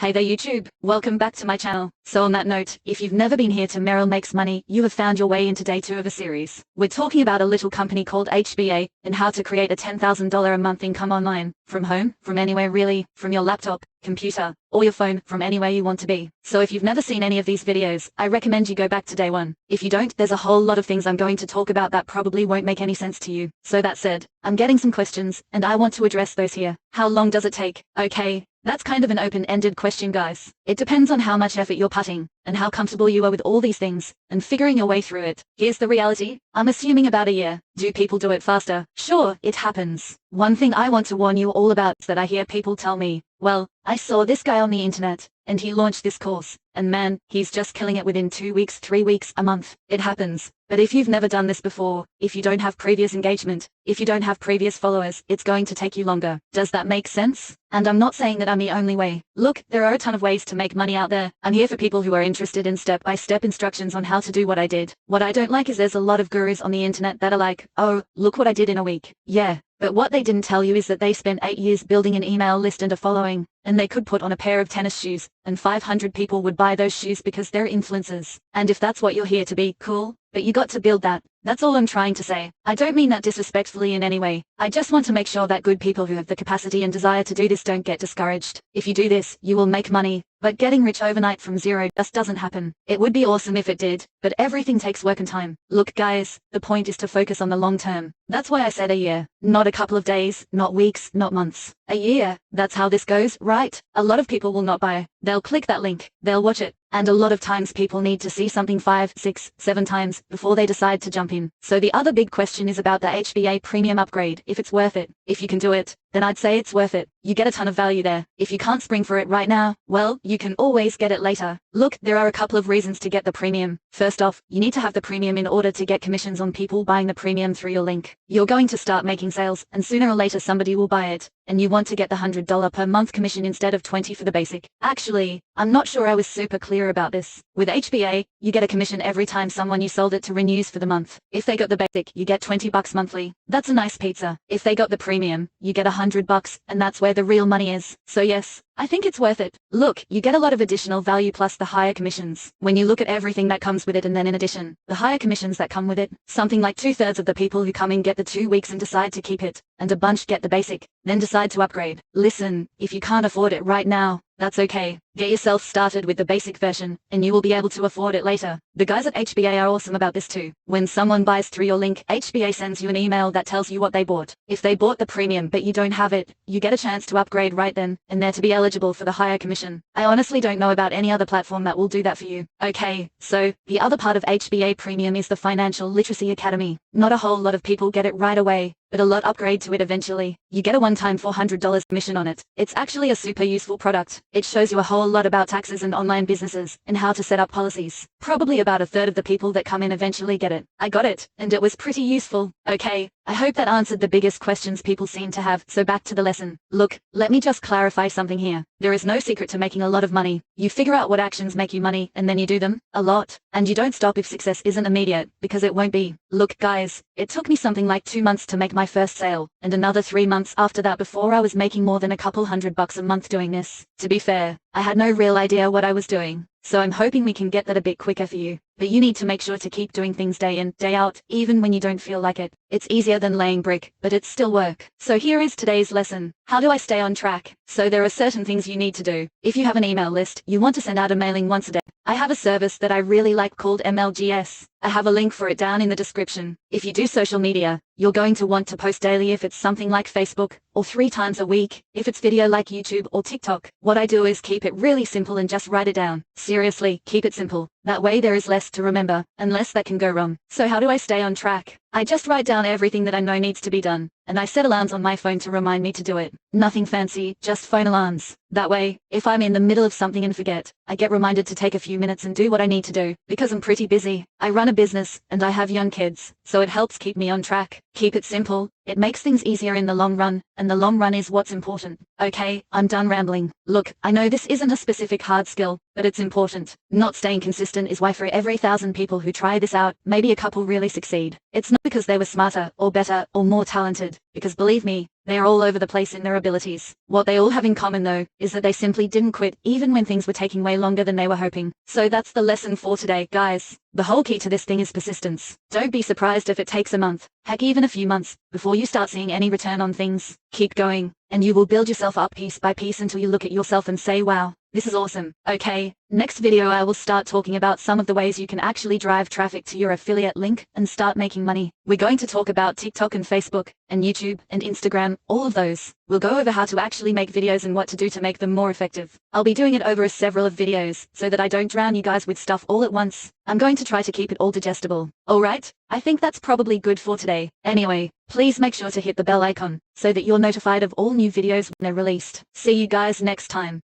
Hey there YouTube, welcome back to my channel. So on that note, if you've never been here to Meryl Makes Money, you have found your way into day 2 of a series. We're talking about a little company called HBA, and how to create a $10,000 a month income online, from home, from anywhere really, from your laptop, computer, or your phone, from anywhere you want to be. So if you've never seen any of these videos, I recommend you go back to day 1. If you don't, there's a whole lot of things I'm going to talk about that probably won't make any sense to you. So that said, I'm getting some questions, and I want to address those here. How long does it take? Okay. That's kind of an open-ended question, guys. It depends on how much effort you're putting, and how comfortable you are with all these things, and figuring your way through it. Here's the reality. I'm assuming about a year. Do people do it faster? Sure, it happens. One thing I want to warn you all about is that I hear people tell me, well, I saw this guy on the internet, and he launched this course, and man, he's just killing it within 2 weeks, 3 weeks, a month. It happens. But if you've never done this before, if you don't have previous engagement, if you don't have previous followers, it's going to take you longer. Does that make sense? And I'm not saying that I'm the only way. Look, there are a ton of ways to make money out there. I'm here for people who are interested in step-by-step instructions on how to do what I did. What I don't like is there's a lot of gurus on the internet that are like, oh, look what I did in a week. Yeah. But what they didn't tell you is that they spent 8 years building an email list and a following, and they could put on a pair of tennis shoes, and 500 people would buy those shoes because they're influencers. And if that's what you're here to be, cool, but you got to build that. That's all I'm trying to say. I don't mean that disrespectfully in any way. I just want to make sure that good people who have the capacity and desire to do this don't get discouraged. If you do this, you will make money. But getting rich overnight from zero just doesn't happen. It would be awesome if it did, but everything takes work and time. Look guys, the point is to focus on the long term. That's why I said a year. Not a couple of days, not weeks, not months. A year. That's how this goes, right? A lot of people will not buy. They'll click that link. They'll watch it. And a lot of times people need to see something 5, 6, 7 times before they decide to jump in. So the other big question is about the HBA premium upgrade, if it's worth it. If you can do it, then I'd say it's worth it. You get a ton of value there. If you can't spring for it right now, well, you can always get it later. Look, there are a couple of reasons to get the premium. First off, you need to have the premium in order to get commissions on people buying the premium through your link. You're going to start making sales, and sooner or later somebody will buy it, and you want to get the $100 per month commission instead of 20 for the basic. Actually, I'm not sure I was super clear about this. With HBA, you get a commission every time someone you sold it to renews for the month. If they got the basic, you get $20 monthly. That's a nice pizza. If they got the premium, you get $100, and that's where the real money is. So yes, I think it's worth it. Look, you get a lot of additional value plus the higher commissions. When you look at everything that comes with it, and then in addition, the higher commissions that come with it, something like 2/3 of the people who come in get the 2 weeks and decide to keep it, and a bunch get the basic, then decide to upgrade. Listen, if you can't afford it right now, that's okay. Get yourself started with the basic version, and you will be able to afford it later. The guys at HBA are awesome about this too. When someone buys through your link, HBA sends you an email that tells you what they bought. If they bought the premium but you don't have it, you get a chance to upgrade right then and there to be eligible for the higher commission. I honestly don't know about any other platform that will do that for you. Okay, so the other part of HBA Premium is the Financial Literacy Academy. Not a whole lot of people get it right away, but a lot upgrade to it eventually. You get a one-time $400 commission on it. It's actually a super useful product. It shows you a whole lot about taxes and online businesses, and how to set up policies. Probably about 1/3 of the people that come in eventually get it. I got it, and it was pretty useful. Okay, I hope that answered the biggest questions people seem to have, so back to the lesson. Look, let me just clarify something here. There is no secret to making a lot of money. You figure out what actions make you money, and then you do them, a lot. And you don't stop if success isn't immediate, because it won't be. Look guys, it took me something like 2 months to make my first sale, and another 3 months after that before I was making more than a couple $100 a month doing this. To be fair, I had no real idea what I was doing. So I'm hoping we can get that a bit quicker for you. But you need to make sure to keep doing things day in, day out, even when you don't feel like it. It's easier than laying brick, but it's still work. So here is today's lesson. How do I stay on track? So there are certain things you need to do. If you have an email list, you want to send out a mailing once a day. I have a service that I really like called MLGS. I have a link for it down in the description. If you do social media, you're going to want to post daily if it's something like Facebook, or 3 times a week, if it's video like YouTube or TikTok. What I do is keep it really simple and just write it down. Seriously, keep it simple. That way there is less to remember, and less that can go wrong. So how do I stay on track? I just write down everything that I know needs to be done, and I set alarms on my phone to remind me to do it. Nothing fancy, just phone alarms. That way, if I'm in the middle of something and forget, I get reminded to take a few minutes and do what I need to do. Because I'm pretty busy, I run a business, and I have young kids, so it helps keep me on track. Keep it simple. It makes things easier in the long run, and the long run is what's important. Okay, I'm done rambling. Look, I know this isn't a specific hard skill, but it's important. Not staying consistent is why for every 1,000 people who try this out, maybe a couple really succeed. It's not because they were smarter, or better, or more talented, because believe me, They are all over the place in their abilities. What they all have in common though, is that they simply didn't quit, even when things were taking way longer than they were hoping. So that's the lesson for today, guys. The whole key to this thing is persistence. Don't be surprised if it takes a month, heck even a few months, before you start seeing any return on things. Keep going, and you will build yourself up piece by piece until you look at yourself and say, wow, this is awesome. Okay, next video I will start talking about some of the ways you can actually drive traffic to your affiliate link and start making money. We're going to talk about TikTok and Facebook, and YouTube, and Instagram, all of those. We'll go over how to actually make videos and what to do to make them more effective. I'll be doing it over several of videos, so that I don't drown you guys with stuff all at once. I'm going to try to keep it all digestible. Alright, I think that's probably good for today. Anyway, please make sure to hit the bell icon, so that you're notified of all new videos when they're released. See you guys next time.